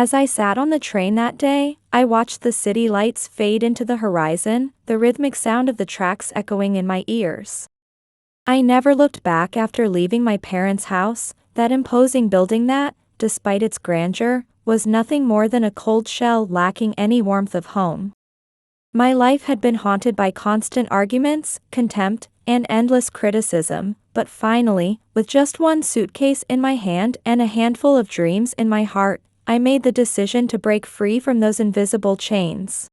As I sat on the train that day, I watched the city lights fade into the horizon, the rhythmic sound of the tracks echoing in my ears. I never looked back after leaving my parents' house. That imposing building that, despite its grandeur, was nothing more than a cold shell lacking any warmth of home. My life had been haunted by constant arguments, contempt, and endless criticism, but finally, with just one suitcase in my hand and a handful of dreams in my heart, I made the decision to break free from those invisible chains.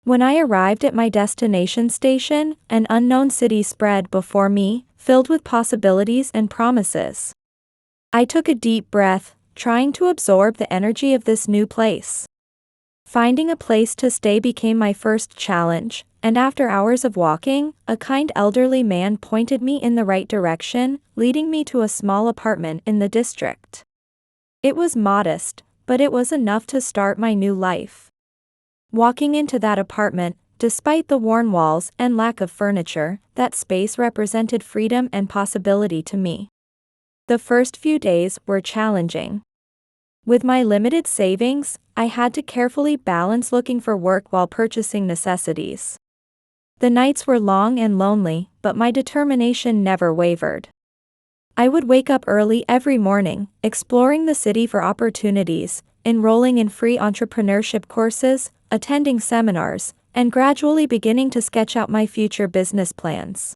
When I arrived at my destination station, an unknown city spread before me, filled with possibilities and promises. I took a deep breath, trying to absorb the energy of this new place. Finding a place to stay became my first challenge, and after hours of walking, a kind elderly man pointed me in the right direction, leading me to a small apartment in the district. It was modest, but it was enough to start my new life. Walking into that apartment, despite the worn walls and lack of furniture, that space represented freedom and possibility to me. The first few days were challenging. With my limited savings, I had to carefully balance looking for work while purchasing necessities. The nights were long and lonely, but my determination never wavered. I would wake up early every morning, exploring the city for opportunities, enrolling in free entrepreneurship courses, attending seminars, and gradually beginning to sketch out my future business plans.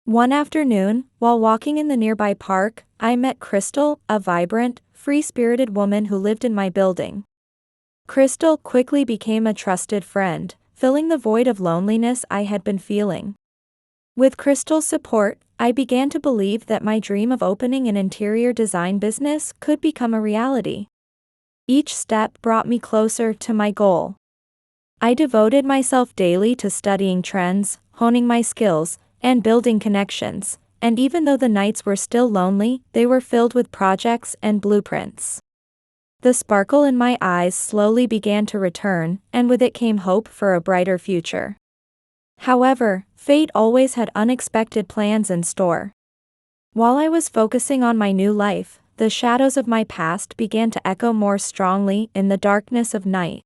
One afternoon, while walking in the nearby park, I met Crystal, a vibrant, free-spirited woman who lived in my building. Crystal quickly became a trusted friend, filling the void of loneliness I had been feeling. With Crystal's support, I began to believe that my dream of opening an interior design business could become a reality. Each step brought me closer to my goal. I devoted myself daily to studying trends, honing my skills, and building connections, and even though the nights were still lonely, they were filled with projects and blueprints. The sparkle in my eyes slowly began to return, and with it came hope for a brighter future. However, fate always had unexpected plans in store. While I was focusing on my new life, the shadows of my past began to echo more strongly in the darkness of night.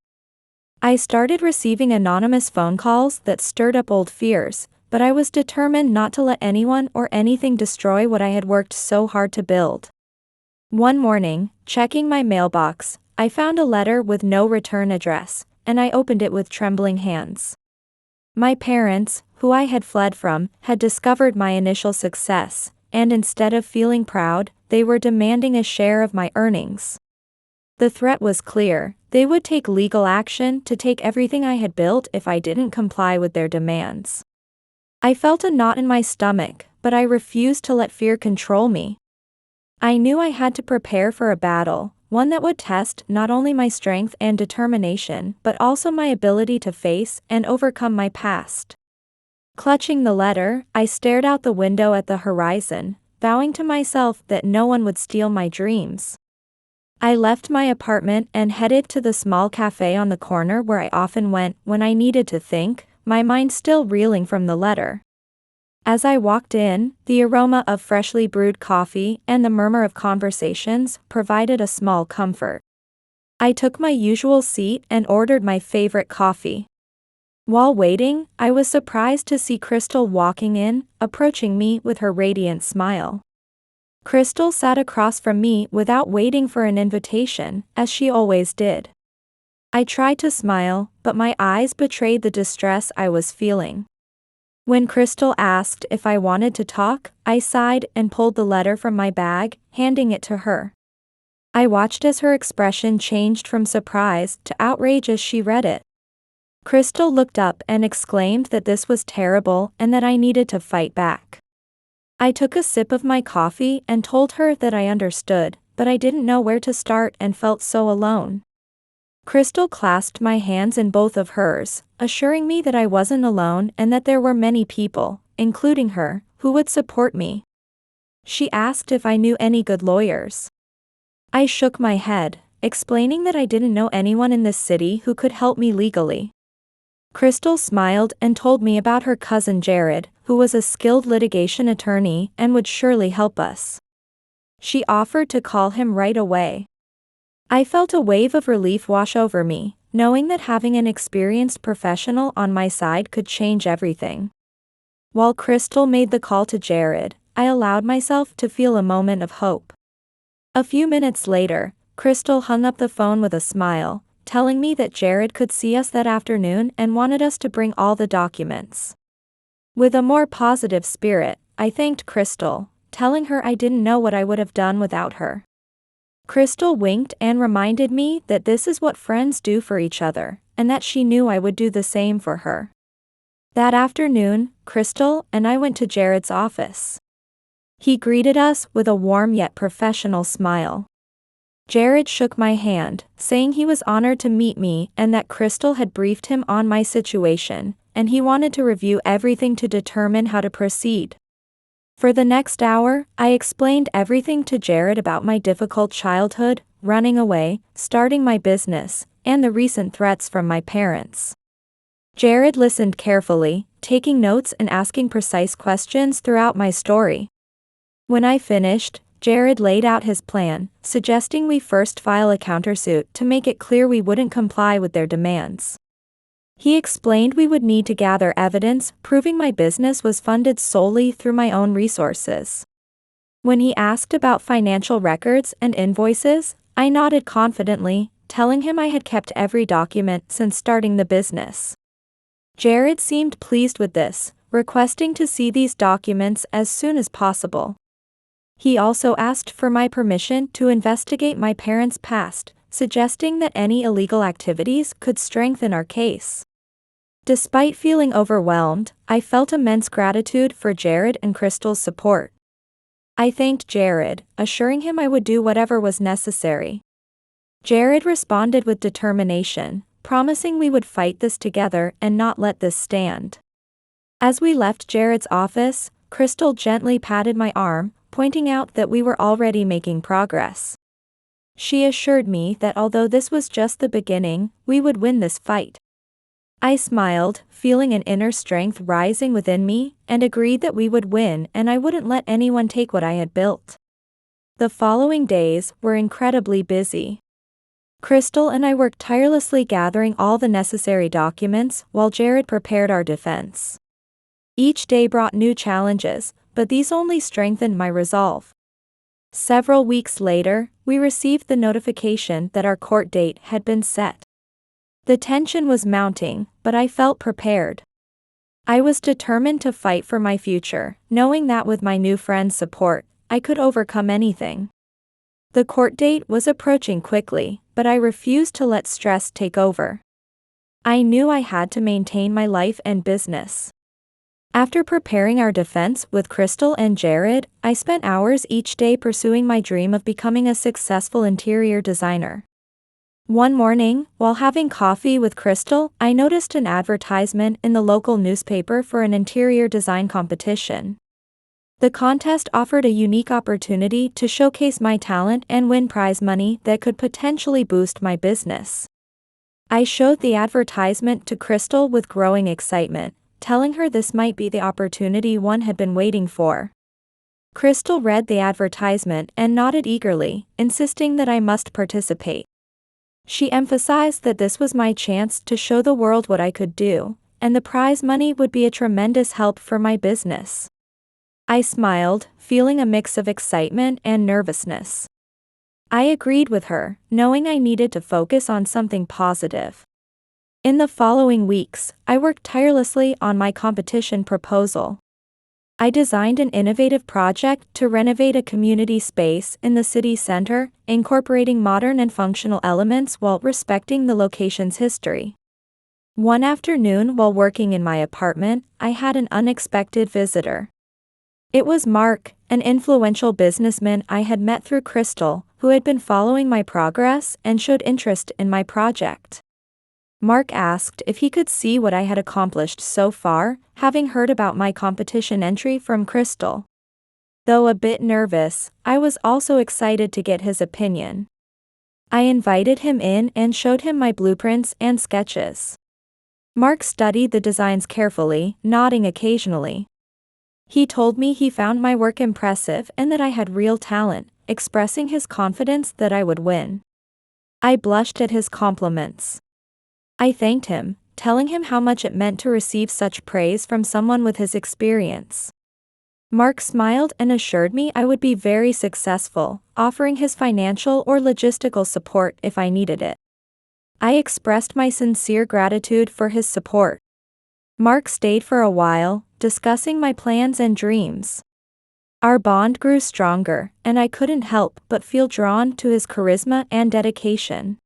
I started receiving anonymous phone calls that stirred up old fears, but I was determined not to let anyone or anything destroy what I had worked so hard to build. One morning, checking my mailbox, I found a letter with no return address, and I opened it with trembling hands. My parents, who I had fled from, had discovered my initial success, and instead of feeling proud, they were demanding a share of my earnings. The threat was clear: they would take legal action to take everything I had built if I didn't comply with their demands. I felt a knot in my stomach, but I refused to let fear control me. I knew I had to prepare for a battle, one that would test not only my strength and determination, but also my ability to face and overcome my past. Clutching the letter, I stared out the window at the horizon, vowing to myself that no one would steal my dreams. I left my apartment and headed to the small cafe on the corner where I often went when I needed to think, my mind still reeling from the letter. As I walked in, the aroma of freshly brewed coffee and the murmur of conversations provided a small comfort. I took my usual seat and ordered my favorite coffee. While waiting, I was surprised to see Crystal walking in, approaching me with her radiant smile. Crystal sat across from me without waiting for an invitation, as she always did. I tried to smile, but my eyes betrayed the distress I was feeling. When Crystal asked if I wanted to talk, I sighed and pulled the letter from my bag, handing it to her. I watched as her expression changed from surprise to outrage as she read it. Crystal looked up and exclaimed that this was terrible and that I needed to fight back. I took a sip of my coffee and told her that I understood, but I didn't know where to start and felt so alone. Crystal clasped my hands in both of hers, assuring me that I wasn't alone and that there were many people, including her, who would support me. She asked if I knew any good lawyers. I shook my head, explaining that I didn't know anyone in this city who could help me legally. Crystal smiled and told me about her cousin Jared, who was a skilled litigation attorney and would surely help us. She offered to call him right away. I felt a wave of relief wash over me, knowing that having an experienced professional on my side could change everything. While Crystal made the call to Jared, I allowed myself to feel a moment of hope. A few minutes later, Crystal hung up the phone with a smile, telling me that Jared could see us that afternoon and wanted us to bring all the documents. With a more positive spirit, I thanked Crystal, telling her I didn't know what I would have done without her. Crystal winked and reminded me that this is what friends do for each other, and that she knew I would do the same for her. That afternoon, Crystal and I went to Jared's office. He greeted us with a warm yet professional smile. Jared shook my hand, saying he was honored to meet me and that Crystal had briefed him on my situation, and he wanted to review everything to determine how to proceed. For the next hour, I explained everything to Jared about my difficult childhood, running away, starting my business, and the recent threats from my parents. Jared listened carefully, taking notes and asking precise questions throughout my story. When I finished, Jared laid out his plan, suggesting we first file a countersuit to make it clear we wouldn't comply with their demands. He explained we would need to gather evidence proving my business was funded solely through my own resources. When he asked about financial records and invoices, I nodded confidently, telling him I had kept every document since starting the business. Jared seemed pleased with this, requesting to see these documents as soon as possible. He also asked for my permission to investigate my parents' past, suggesting that any illegal activities could strengthen our case. Despite feeling overwhelmed, I felt immense gratitude for Jared and Crystal's support. I thanked Jared, assuring him I would do whatever was necessary. Jared responded with determination, promising we would fight this together and not let this stand. As we left Jared's office, Crystal gently patted my arm, pointing out that we were already making progress. She assured me that although this was just the beginning, we would win this fight. I smiled, feeling an inner strength rising within me, and agreed that we would win and I wouldn't let anyone take what I had built. The following days were incredibly busy. Crystal and I worked tirelessly gathering all the necessary documents while Jared prepared our defense. Each day brought new challenges, but these only strengthened my resolve. Several weeks later, we received the notification that our court date had been set. The tension was mounting, but I felt prepared. I was determined to fight for my future, knowing that with my new friend's support, I could overcome anything. The court date was approaching quickly, but I refused to let stress take over. I knew I had to maintain my life and business. After preparing our defense with Crystal and Jared, I spent hours each day pursuing my dream of becoming a successful interior designer. One morning, while having coffee with Crystal, I noticed an advertisement in the local newspaper for an interior design competition. The contest offered a unique opportunity to showcase my talent and win prize money that could potentially boost my business. I showed the advertisement to Crystal with growing excitement, telling her this might be the opportunity one had been waiting for. Crystal read the advertisement and nodded eagerly, insisting that I must participate. She emphasized that this was my chance to show the world what I could do, and the prize money would be a tremendous help for my business. I smiled, feeling a mix of excitement and nervousness. I agreed with her, knowing I needed to focus on something positive. In the following weeks, I worked tirelessly on my competition proposal. I designed an innovative project to renovate a community space in the city center, incorporating modern and functional elements while respecting the location's history. One afternoon while working in my apartment, I had an unexpected visitor. It was Mark, an influential businessman I had met through Crystal, who had been following my progress and showed interest in my project. Mark asked if he could see what I had accomplished so far, having heard about my competition entry from Crystal. Though a bit nervous, I was also excited to get his opinion. I invited him in and showed him my blueprints and sketches. Mark studied the designs carefully, nodding occasionally. He told me he found my work impressive and that I had real talent, expressing his confidence that I would win. I blushed at his compliments. I thanked him, telling him how much it meant to receive such praise from someone with his experience. Mark smiled and assured me I would be very successful, offering his financial or logistical support if I needed it. I expressed my sincere gratitude for his support. Mark stayed for a while, discussing my plans and dreams. Our bond grew stronger, and I couldn't help but feel drawn to his charisma and dedication.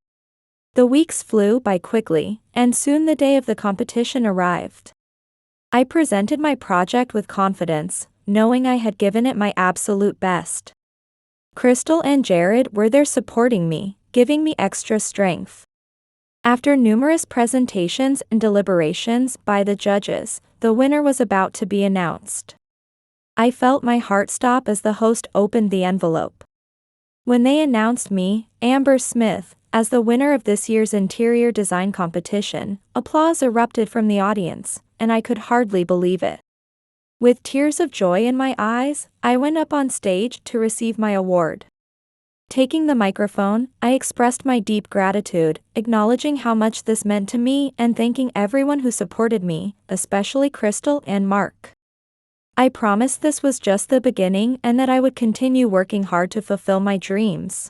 The weeks flew by quickly, and soon the day of the competition arrived. I presented my project with confidence, knowing I had given it my absolute best. Crystal and Jared were there supporting me, giving me extra strength. After numerous presentations and deliberations by the judges, the winner was about to be announced. I felt my heart stop as the host opened the envelope. When they announced me, Amber Smith, as the winner of this year's interior design competition, applause erupted from the audience, and I could hardly believe it. With tears of joy in my eyes, I went up on stage to receive my award. Taking the microphone, I expressed my deep gratitude, acknowledging how much this meant to me and thanking everyone who supported me, especially Crystal and Mark. I promised this was just the beginning and that I would continue working hard to fulfill my dreams.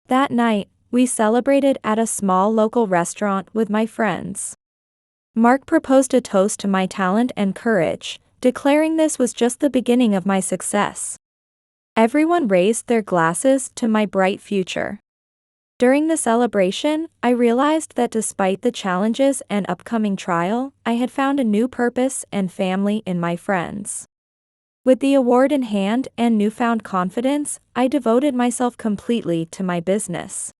That night, we celebrated at a small local restaurant with my friends. Mark proposed a toast to my talent and courage, declaring this was just the beginning of my success. Everyone raised their glasses to my bright future. During the celebration, I realized that despite the challenges and upcoming trial, I had found a new purpose and family in my friends. With the award in hand and newfound confidence, I devoted myself completely to my business.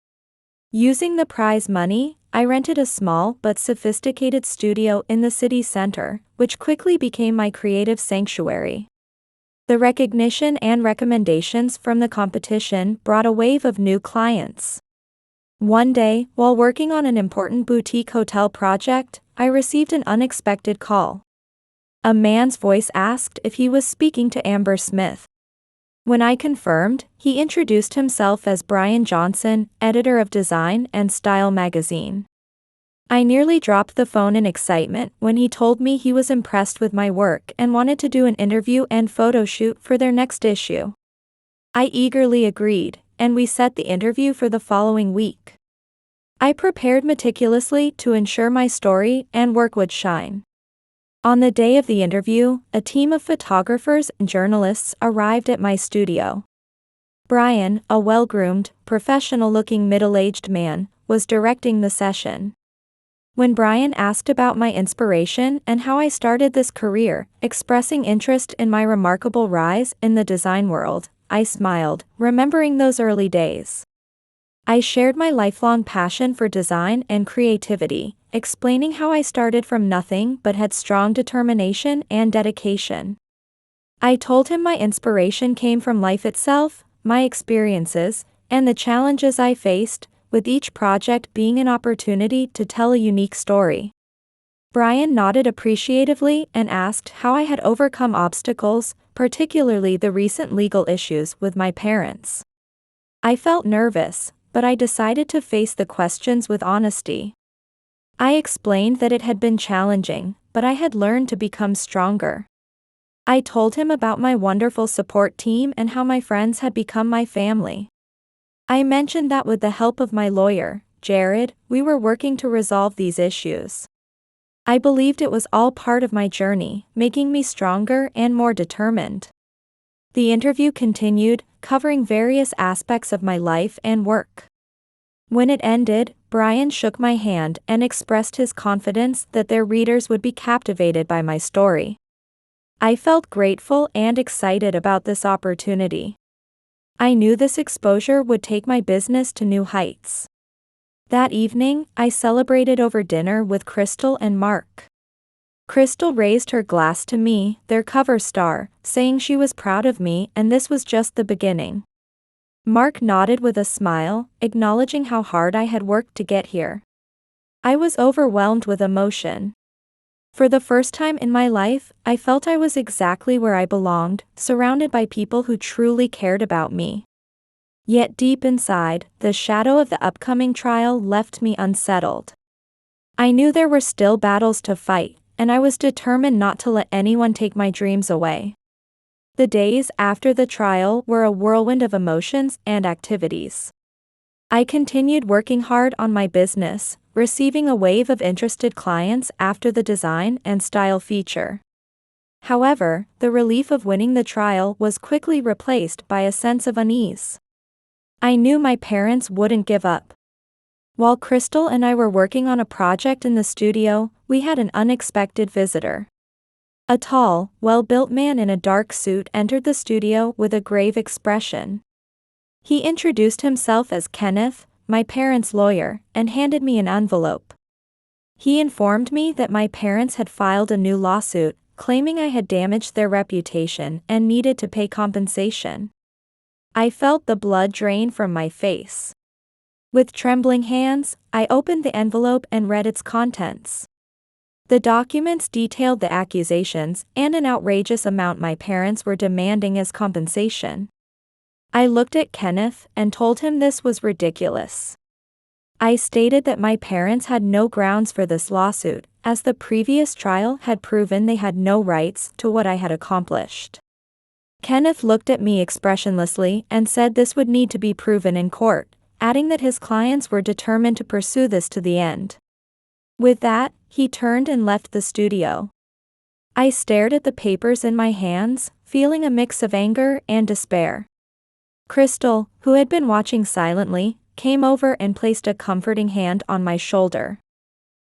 Using the prize money, I rented a small but sophisticated studio in the city center, which quickly became my creative sanctuary. The recognition and recommendations from the competition brought a wave of new clients. One day, while working on an important boutique hotel project, I received an unexpected call. A man's voice asked if he was speaking to Amber Smith. When I confirmed, he introduced himself as Brian Johnson, editor of Design and Style magazine. I nearly dropped the phone in excitement when he told me he was impressed with my work and wanted to do an interview and photo shoot for their next issue. I eagerly agreed, and we set the interview for the following week. I prepared meticulously to ensure my story and work would shine. On the day of the interview, a team of photographers and journalists arrived at my studio. Brian, a well-groomed, professional-looking middle-aged man, was directing the session. When Brian asked about my inspiration and how I started this career, expressing interest in my remarkable rise in the design world, I smiled, remembering those early days. I shared my lifelong passion for design and creativity, explaining how I started from nothing but had strong determination and dedication. I told him my inspiration came from life itself, my experiences, and the challenges I faced, with each project being an opportunity to tell a unique story. Brian nodded appreciatively and asked how I had overcome obstacles, particularly the recent legal issues with my parents. I felt nervous, but I decided to face the questions with honesty. I explained that it had been challenging, but I had learned to become stronger. I told him about my wonderful support team and how my friends had become my family. I mentioned that with the help of my lawyer, Jared, we were working to resolve these issues. I believed it was all part of my journey, making me stronger and more determined. The interview continued, covering various aspects of my life and work. When it ended, Brian shook my hand and expressed his confidence that their readers would be captivated by my story. I felt grateful and excited about this opportunity. I knew this exposure would take my business to new heights. That evening, I celebrated over dinner with Crystal and Mark. Crystal raised her glass to me, their cover star, saying she was proud of me and this was just the beginning. Mark nodded with a smile, acknowledging how hard I had worked to get here. I was overwhelmed with emotion. For the first time in my life, I felt I was exactly where I belonged, surrounded by people who truly cared about me. Yet deep inside, the shadow of the upcoming trial left me unsettled. I knew there were still battles to fight, and I was determined not to let anyone take my dreams away. The days after the trial were a whirlwind of emotions and activities. I continued working hard on my business, receiving a wave of interested clients after the design and style feature. However, the relief of winning the trial was quickly replaced by a sense of unease. I knew my parents wouldn't give up. While Crystal and I were working on a project in the studio, we had an unexpected visitor. A tall, well-built man in a dark suit entered the studio with a grave expression. He introduced himself as Kenneth, my parents' lawyer, and handed me an envelope. He informed me that my parents had filed a new lawsuit, claiming I had damaged their reputation and needed to pay compensation. I felt the blood drain from my face. With trembling hands, I opened the envelope and read its contents. The documents detailed the accusations and an outrageous amount my parents were demanding as compensation. I looked at Kenneth and told him this was ridiculous. I stated that my parents had no grounds for this lawsuit, as the previous trial had proven they had no rights to what I had accomplished. Kenneth looked at me expressionlessly and said this would need to be proven in court, adding that his clients were determined to pursue this to the end. With that, he turned and left the studio. I stared at the papers in my hands, feeling a mix of anger and despair. Crystal, who had been watching silently, came over and placed a comforting hand on my shoulder.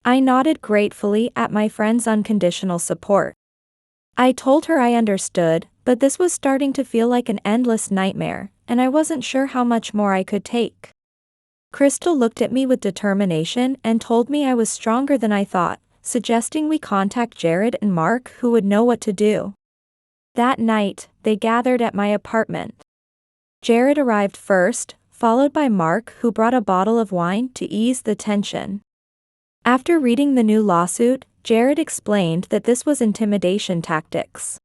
I nodded gratefully at my friend's unconditional support. I told her I understood, but this was starting to feel like an endless nightmare, and I wasn't sure how much more I could take. Crystal looked at me with determination and told me I was stronger than I thought, suggesting we contact Jared and Mark, who would know what to do. That night, they gathered at my apartment. Jared arrived first, followed by Mark, who brought a bottle of wine to ease the tension. After reading the new lawsuit, Jared explained that this was intimidation tactics.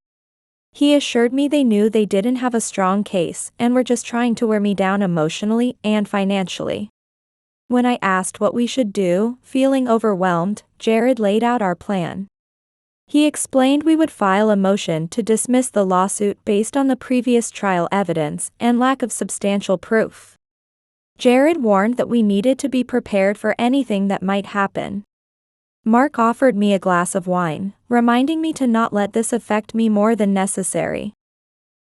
He assured me they knew they didn't have a strong case and were just trying to wear me down emotionally and financially. When I asked what we should do, feeling overwhelmed, Jared laid out our plan. He explained we would file a motion to dismiss the lawsuit based on the previous trial evidence and lack of substantial proof. Jared warned that we needed to be prepared for anything that might happen. Mark offered me a glass of wine, reminding me to not let this affect me more than necessary.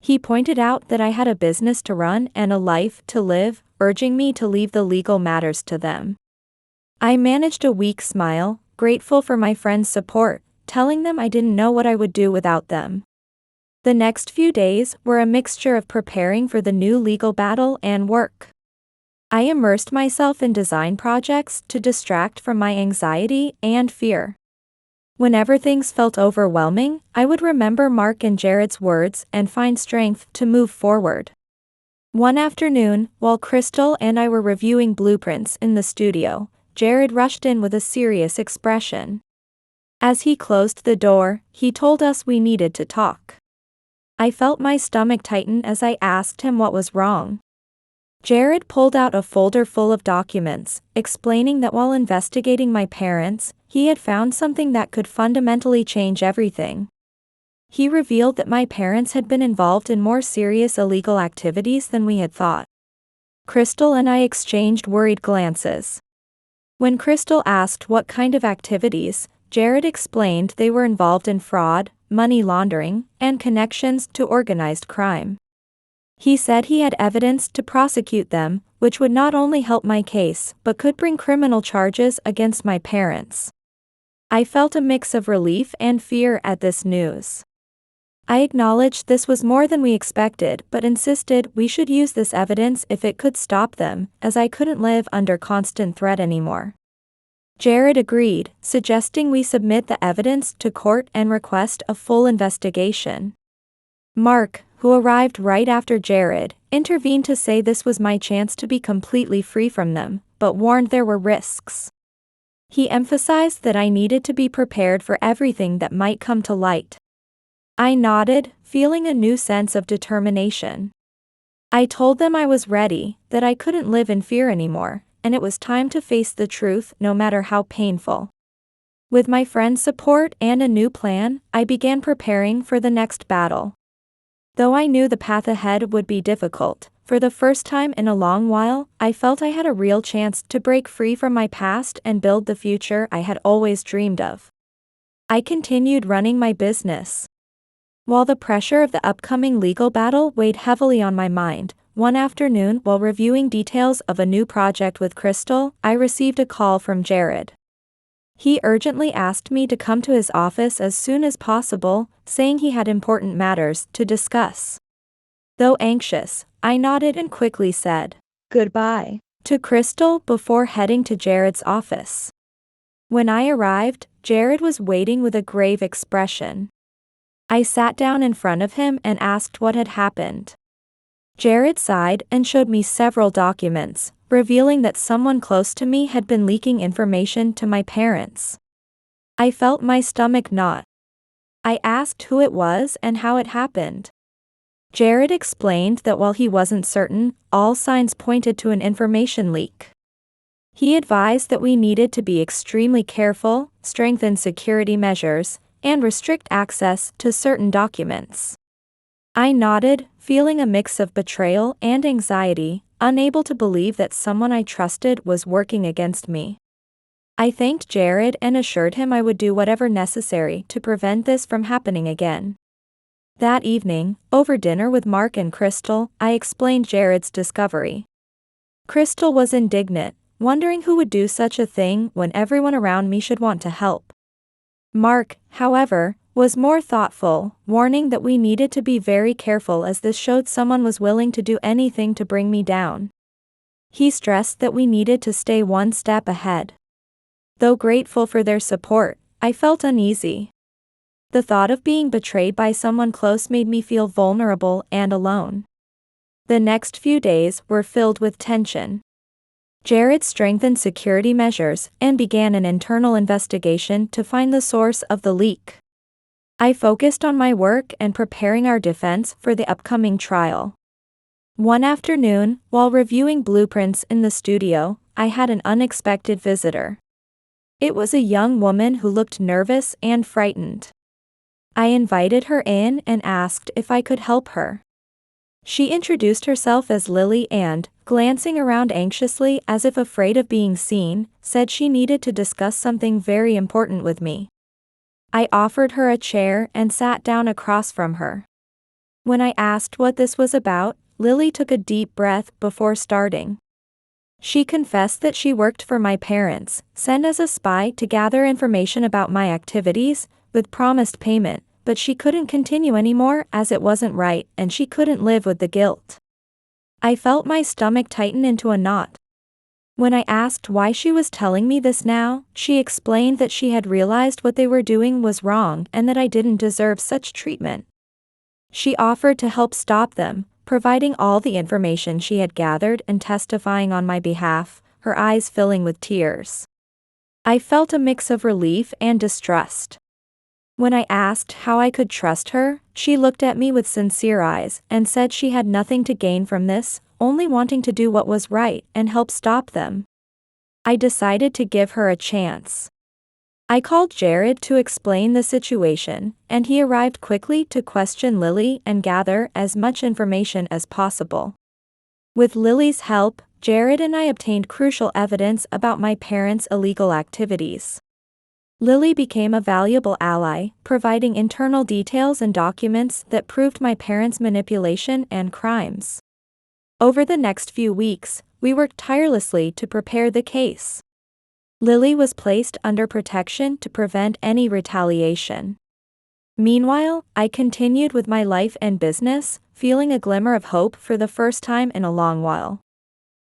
He pointed out that I had a business to run and a life to live, urging me to leave the legal matters to them. I managed a weak smile, grateful for my friends' support, telling them I didn't know what I would do without them. The next few days were a mixture of preparing for the new legal battle and work. I immersed myself in design projects to distract from my anxiety and fear. Whenever things felt overwhelming, I would remember Mark and Jared's words and find strength to move forward. One afternoon, while Crystal and I were reviewing blueprints in the studio, Jared rushed in with a serious expression. As he closed the door, he told us we needed to talk. I felt my stomach tighten as I asked him what was wrong. Jared pulled out a folder full of documents, explaining that while investigating my parents, he had found something that could fundamentally change everything. He revealed that my parents had been involved in more serious illegal activities than we had thought. Crystal and I exchanged worried glances. When Crystal asked what kind of activities, Jared explained they were involved in fraud, money laundering, and connections to organized crime. He said he had evidence to prosecute them, which would not only help my case but could bring criminal charges against my parents. I felt a mix of relief and fear at this news. I acknowledged this was more than we expected but insisted we should use this evidence if it could stop them, as I couldn't live under constant threat anymore. Jared agreed, suggesting we submit the evidence to court and request a full investigation. Mark, who arrived right after Jared, intervened to say this was my chance to be completely free from them, but warned there were risks. He emphasized that I needed to be prepared for everything that might come to light. I nodded, feeling a new sense of determination. I told them I was ready, that I couldn't live in fear anymore, and it was time to face the truth no matter how painful. With my friend's support and a new plan, I began preparing for the next battle. Though I knew the path ahead would be difficult, for the first time in a long while, I felt I had a real chance to break free from my past and build the future I had always dreamed of. I continued running my business. While the pressure of the upcoming legal battle weighed heavily on my mind, one afternoon while reviewing details of a new project with Crystal, I received a call from Jared. He urgently asked me to come to his office as soon as possible, saying he had important matters to discuss. Though anxious, I nodded and quickly said goodbye to Crystal before heading to Jared's office. When I arrived, Jared was waiting with a grave expression. I sat down in front of him and asked what had happened. Jared sighed and showed me several documents, revealing that someone close to me had been leaking information to my parents. I felt my stomach knot. I asked who it was and how it happened. Jared explained that while he wasn't certain, all signs pointed to an information leak. He advised that we needed to be extremely careful, strengthen security measures, and restrict access to certain documents. I nodded, feeling a mix of betrayal and anxiety, unable to believe that someone I trusted was working against me. I thanked Jared and assured him I would do whatever necessary to prevent this from happening again. That evening, over dinner with Mark and Crystal, I explained Jared's discovery. Crystal was indignant, wondering who would do such a thing when everyone around me should want to help. Mark, however, was more thoughtful, warning that we needed to be very careful as this showed someone was willing to do anything to bring me down. He stressed that we needed to stay one step ahead. Though grateful for their support, I felt uneasy. The thought of being betrayed by someone close made me feel vulnerable and alone. The next few days were filled with tension. Jared strengthened security measures and began an internal investigation to find the source of the leak. I focused on my work and preparing our defense for the upcoming trial. One afternoon, while reviewing blueprints in the studio, I had an unexpected visitor. It was a young woman who looked nervous and frightened. I invited her in and asked if I could help her. She introduced herself as Lily and, glancing around anxiously as if afraid of being seen, said she needed to discuss something very important with me. I offered her a chair and sat down across from her. When I asked what this was about, Lily took a deep breath before starting. She confessed that she worked for my parents, sent as a spy to gather information about my activities, with promised payment, but she couldn't continue anymore as it wasn't right and she couldn't live with the guilt. I felt my stomach tighten into a knot. When I asked why she was telling me this now, she explained that she had realized what they were doing was wrong and that I didn't deserve such treatment. She offered to help stop them, providing all the information she had gathered and testifying on my behalf, her eyes filling with tears. I felt a mix of relief and distrust. When I asked how I could trust her, she looked at me with sincere eyes and said she had nothing to gain from this, only wanting to do what was right and help stop them. I decided to give her a chance. I called Jared to explain the situation, and he arrived quickly to question Lily and gather as much information as possible. With Lily's help, Jared and I obtained crucial evidence about my parents' illegal activities. Lily became a valuable ally, providing internal details and documents that proved my parents' manipulation and crimes. Over the next few weeks, we worked tirelessly to prepare the case. Lily was placed under protection to prevent any retaliation. Meanwhile, I continued with my life and business, feeling a glimmer of hope for the first time in a long while.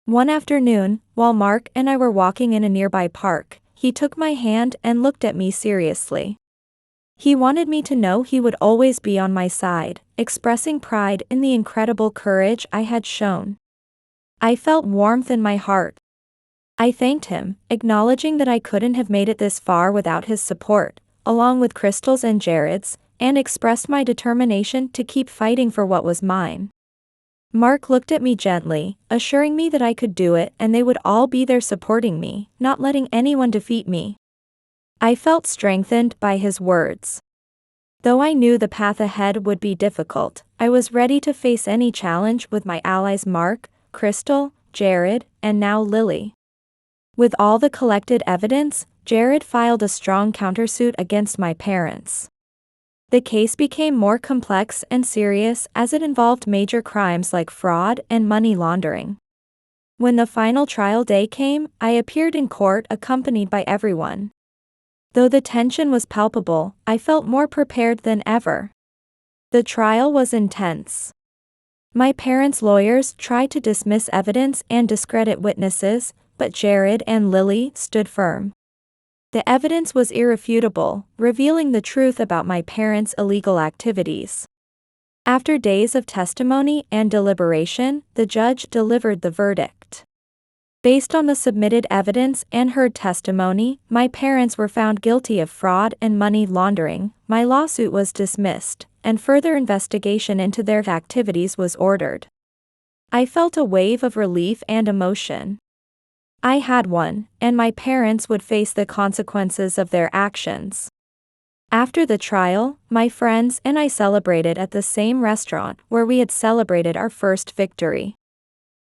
One afternoon, while Mark and I were walking in a nearby park, he took my hand and looked at me seriously. He wanted me to know he would always be on my side, expressing pride in the incredible courage I had shown. I felt warmth in my heart. I thanked him, acknowledging that I couldn't have made it this far without his support, along with Crystal's and Jared's, and expressed my determination to keep fighting for what was mine. Mark looked at me gently, assuring me that I could do it and they would all be there supporting me, not letting anyone defeat me. I felt strengthened by his words. Though I knew the path ahead would be difficult, I was ready to face any challenge with my allies Mark, Crystal, Jared, and now Lily. With all the collected evidence, Jared filed a strong countersuit against my parents. The case became more complex and serious as it involved major crimes like fraud and money laundering. When the final trial day came, I appeared in court accompanied by everyone. Though the tension was palpable, I felt more prepared than ever. The trial was intense. My parents' lawyers tried to dismiss evidence and discredit witnesses, but Jared and Lily stood firm. The evidence was irrefutable, revealing the truth about my parents' illegal activities. After days of testimony and deliberation, the judge delivered the verdict. Based on the submitted evidence and heard testimony, my parents were found guilty of fraud and money laundering. My lawsuit was dismissed, and further investigation into their activities was ordered. I felt a wave of relief and emotion. I had won, and my parents would face the consequences of their actions. After the trial, my friends and I celebrated at the same restaurant where we had celebrated our first victory.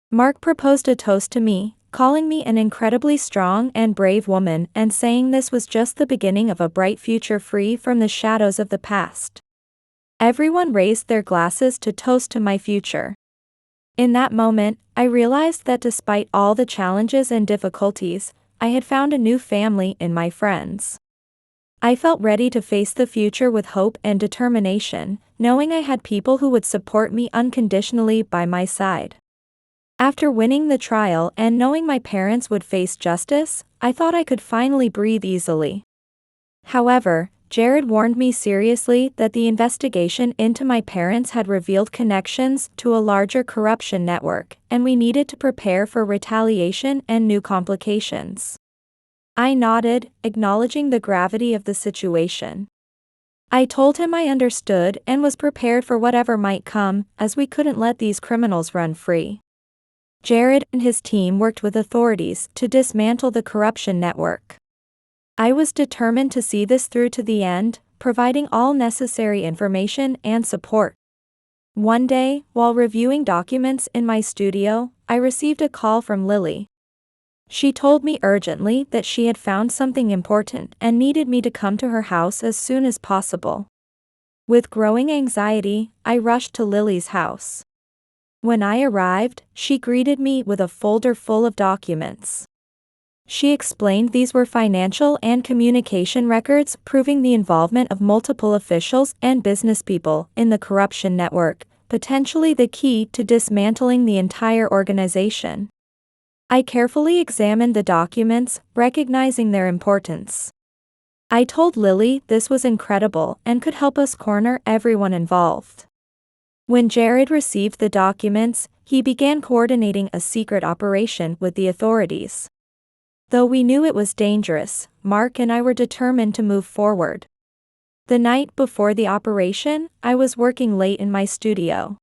Mark proposed a toast to me, calling me an incredibly strong and brave woman and saying this was just the beginning of a bright future free from the shadows of the past. Everyone raised their glasses to toast to my future. In that moment, I realized that despite all the challenges and difficulties, I had found a new family in my friends. I felt ready to face the future with hope and determination, knowing I had people who would support me unconditionally by my side. After winning the trial and knowing my parents would face justice, I thought I could finally breathe easily. However, Jared warned me seriously that the investigation into my parents had revealed connections to a larger corruption network, and we needed to prepare for retaliation and new complications. I nodded, acknowledging the gravity of the situation. I told him I understood and was prepared for whatever might come, as we couldn't let these criminals run free. Jared and his team worked with authorities to dismantle the corruption network. I was determined to see this through to the end, providing all necessary information and support. One day, while reviewing documents in my studio, I received a call from Lily. She told me urgently that she had found something important and needed me to come to her house as soon as possible. With growing anxiety, I rushed to Lily's house. When I arrived, she greeted me with a folder full of documents. She explained these were financial and communication records proving the involvement of multiple officials and businesspeople in the corruption network, potentially the key to dismantling the entire organization. I carefully examined the documents, recognizing their importance. I told Lily this was incredible and could help us corner everyone involved. When Jared received the documents, he began coordinating a secret operation with the authorities. Though we knew it was dangerous, Mark and I were determined to move forward. The night before the operation, I was working late in my studio.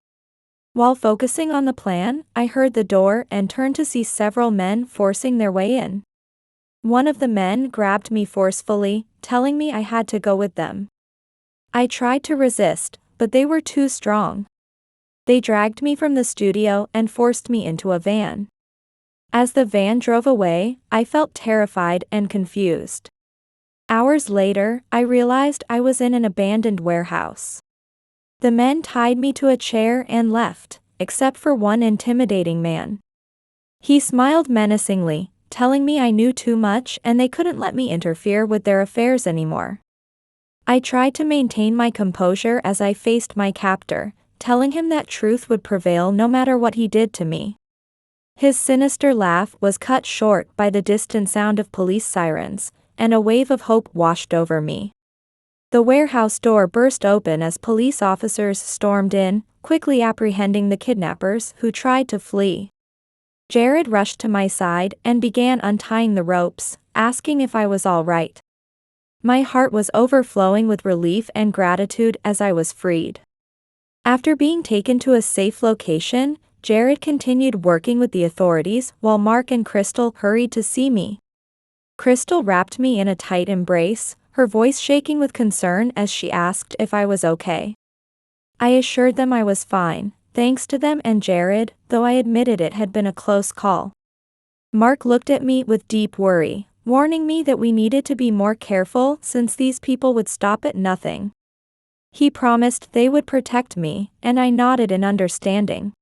While focusing on the plan, I heard the door and turned to see several men forcing their way in. One of the men grabbed me forcefully, telling me I had to go with them. I tried to resist, but they were too strong. They dragged me from the studio and forced me into a van. As the van drove away, I felt terrified and confused. Hours later, I realized I was in an abandoned warehouse. The men tied me to a chair and left, except for one intimidating man. He smiled menacingly, telling me I knew too much and they couldn't let me interfere with their affairs anymore. I tried to maintain my composure as I faced my captor, telling him that truth would prevail no matter what he did to me. His sinister laugh was cut short by the distant sound of police sirens, and a wave of hope washed over me. The warehouse door burst open as police officers stormed in, quickly apprehending the kidnappers who tried to flee. Jared rushed to my side and began untying the ropes, asking if I was all right. My heart was overflowing with relief and gratitude as I was freed. After being taken to a safe location, Jared continued working with the authorities while Mark and Crystal hurried to see me. Crystal wrapped me in a tight embrace, her voice shaking with concern as she asked if I was okay. I assured them I was fine, thanks to them and Jared, though I admitted it had been a close call. Mark looked at me with deep worry, warning me that we needed to be more careful since these people would stop at nothing. He promised they would protect me, and I nodded in understanding.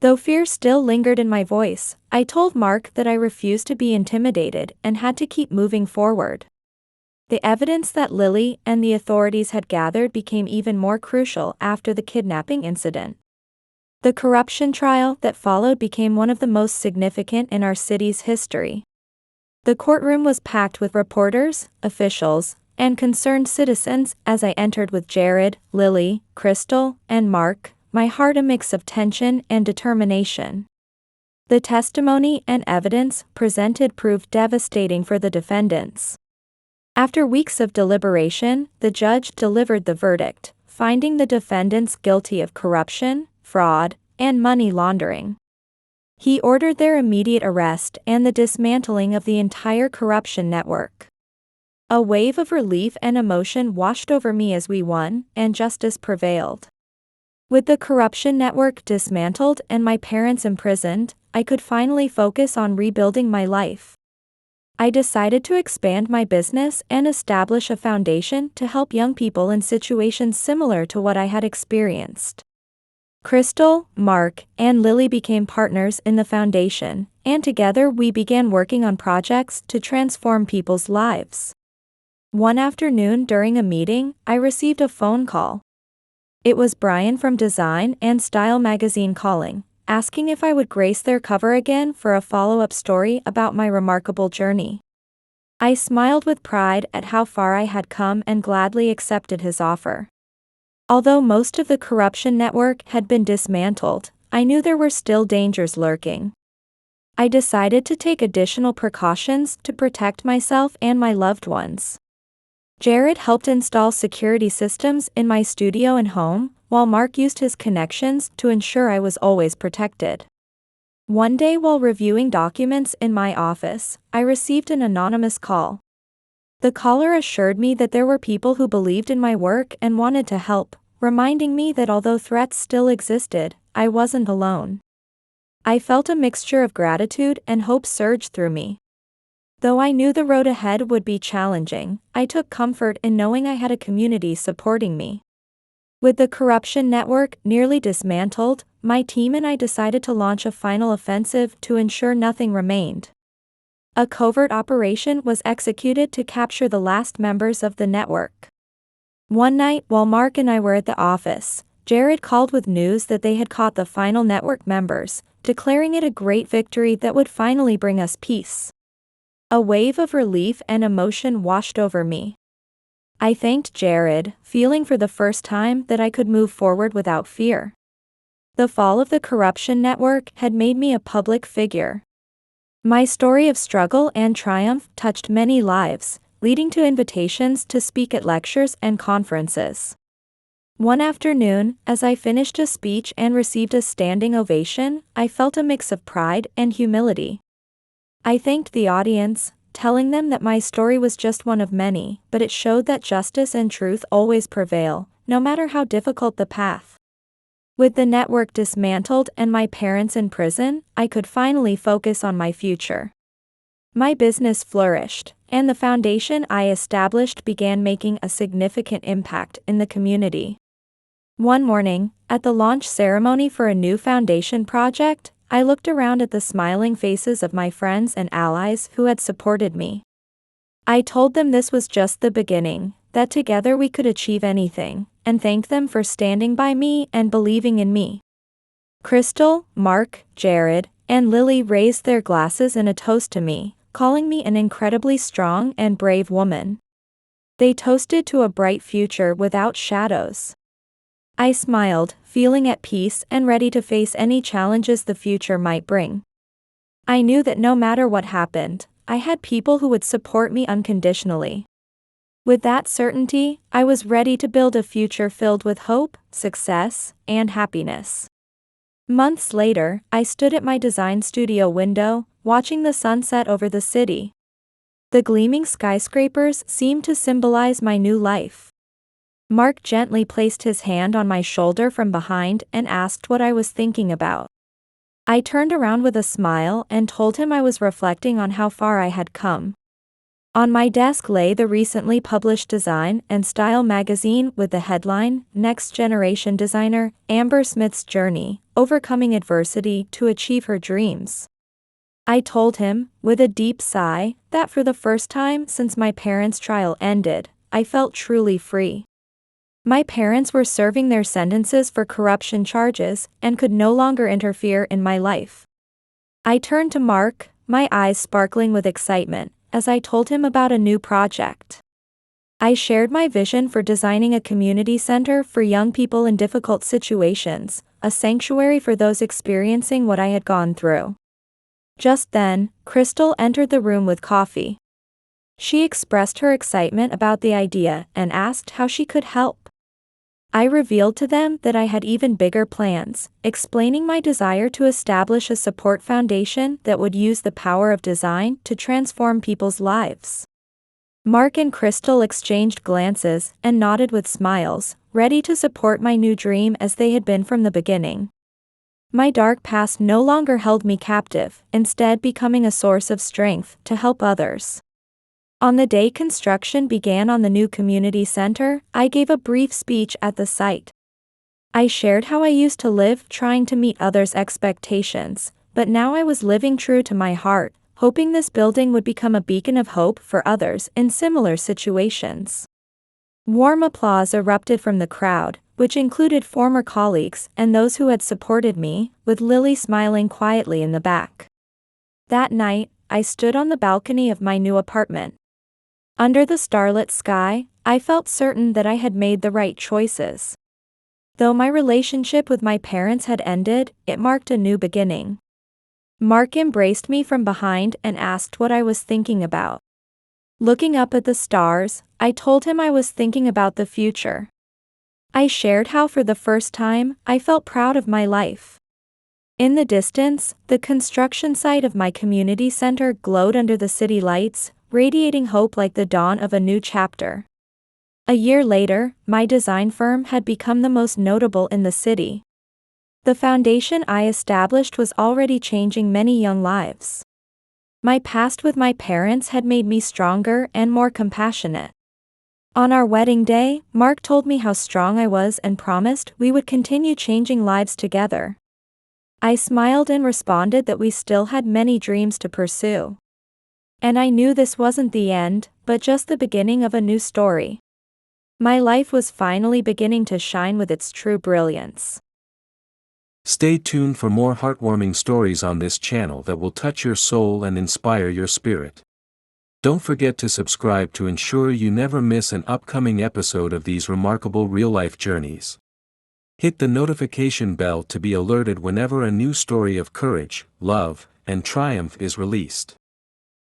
Though fear still lingered in my voice, I told Mark that I refused to be intimidated and had to keep moving forward. The evidence that Lily and the authorities had gathered became even more crucial after the kidnapping incident. The corruption trial that followed became one of the most significant in our city's history. The courtroom was packed with reporters, officials, and concerned citizens as I entered with Jared, Lily, Crystal, and Mark, my heart a mix of tension and determination. The testimony and evidence presented proved devastating for the defendants. After weeks of deliberation, the judge delivered the verdict, finding the defendants guilty of corruption, fraud, and money laundering. He ordered their immediate arrest and the dismantling of the entire corruption network. A wave of relief and emotion washed over me as we won, and justice prevailed. With the corruption network dismantled and my parents imprisoned, I could finally focus on rebuilding my life. I decided to expand my business and establish a foundation to help young people in situations similar to what I had experienced. Crystal, Mark, and Lily became partners in the foundation, and together we began working on projects to transform people's lives. One afternoon during a meeting, I received a phone call. It was Brian from Design and Style magazine calling, asking if I would grace their cover again for a follow-up story about my remarkable journey. I smiled with pride at how far I had come and gladly accepted his offer. Although most of the corruption network had been dismantled, I knew there were still dangers lurking. I decided to take additional precautions to protect myself and my loved ones. Jared helped install security systems in my studio and home, while Mark used his connections to ensure I was always protected. One day while reviewing documents in my office, I received an anonymous call. The caller assured me that there were people who believed in my work and wanted to help, reminding me that although threats still existed, I wasn't alone. I felt a mixture of gratitude and hope surge through me. Though I knew the road ahead would be challenging, I took comfort in knowing I had a community supporting me. With the corruption network nearly dismantled, my team and I decided to launch a final offensive to ensure nothing remained. A covert operation was executed to capture the last members of the network. One night while Mark and I were at the office, Jared called with news that they had caught the final network members, declaring it a great victory that would finally bring us peace. A wave of relief and emotion washed over me. I thanked Jared, feeling for the first time that I could move forward without fear. The fall of the corruption network had made me a public figure. My story of struggle and triumph touched many lives, leading to invitations to speak at lectures and conferences. One afternoon, as I finished a speech and received a standing ovation, I felt a mix of pride and humility. I thanked the audience, telling them that my story was just one of many, but it showed that justice and truth always prevail, no matter how difficult the path. With the network dismantled and my parents in prison, I could finally focus on my future. My business flourished, and the foundation I established began making a significant impact in the community. One morning, at the launch ceremony for a new foundation project, I looked around at the smiling faces of my friends and allies who had supported me. I told them this was just the beginning, that together we could achieve anything, and thanked them for standing by me and believing in me. Crystal, Mark, Jared, and Lily raised their glasses in a toast to me, calling me an incredibly strong and brave woman. They toasted to a bright future without shadows. I smiled, feeling at peace and ready to face any challenges the future might bring. I knew that no matter what happened, I had people who would support me unconditionally. With that certainty, I was ready to build a future filled with hope, success, and happiness. Months later, I stood at my design studio window, watching the sunset over the city. The gleaming skyscrapers seemed to symbolize my new life. Mark gently placed his hand on my shoulder from behind and asked what I was thinking about. I turned around with a smile and told him I was reflecting on how far I had come. On my desk lay the recently published Design and Style magazine with the headline, Next Generation Designer, Amber Smith's Journey, Overcoming Adversity to Achieve Her Dreams. I told him, with a deep sigh, that for the first time since my parents' trial ended, I felt truly free. My parents were serving their sentences for corruption charges and could no longer interfere in my life. I turned to Mark, my eyes sparkling with excitement, as I told him about a new project. I shared my vision for designing a community center for young people in difficult situations, a sanctuary for those experiencing what I had gone through. Just then, Crystal entered the room with coffee. She expressed her excitement about the idea and asked how she could help. I revealed to them that I had even bigger plans, explaining my desire to establish a support foundation that would use the power of design to transform people's lives. Mark and Crystal exchanged glances and nodded with smiles, ready to support my new dream as they had been from the beginning. My dark past no longer held me captive, instead becoming a source of strength to help others. On the day construction began on the new community center, I gave a brief speech at the site. I shared how I used to live trying to meet others' expectations, but now I was living true to my heart, hoping this building would become a beacon of hope for others in similar situations. Warm applause erupted from the crowd, which included former colleagues and those who had supported me, with Lily smiling quietly in the back. That night, I stood on the balcony of my new apartment. Under the starlit sky, I felt certain that I had made the right choices. Though my relationship with my parents had ended, it marked a new beginning. Mark embraced me from behind and asked what I was thinking about. Looking up at the stars, I told him I was thinking about the future. I shared how for the first time, I felt proud of my life. In the distance, the construction site of my community center glowed under the city lights, radiating hope like the dawn of a new chapter. A year later, my design firm had become the most notable in the city. The foundation I established was already changing many young lives. My past with my parents had made me stronger and more compassionate. On our wedding day, Mark told me how strong I was and promised we would continue changing lives together. I smiled and responded that we still had many dreams to pursue. And I knew this wasn't the end, but just the beginning of a new story. My life was finally beginning to shine with its true brilliance. Stay tuned for more heartwarming stories on this channel that will touch your soul and inspire your spirit. Don't forget to subscribe to ensure you never miss an upcoming episode of these remarkable real-life journeys. Hit the notification bell to be alerted whenever a new story of courage, love, and triumph is released.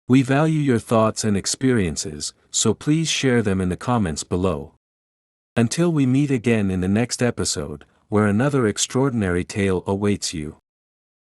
We value your thoughts and experiences, so please share them in the comments below. Until we meet again in the next episode, where another extraordinary tale awaits you.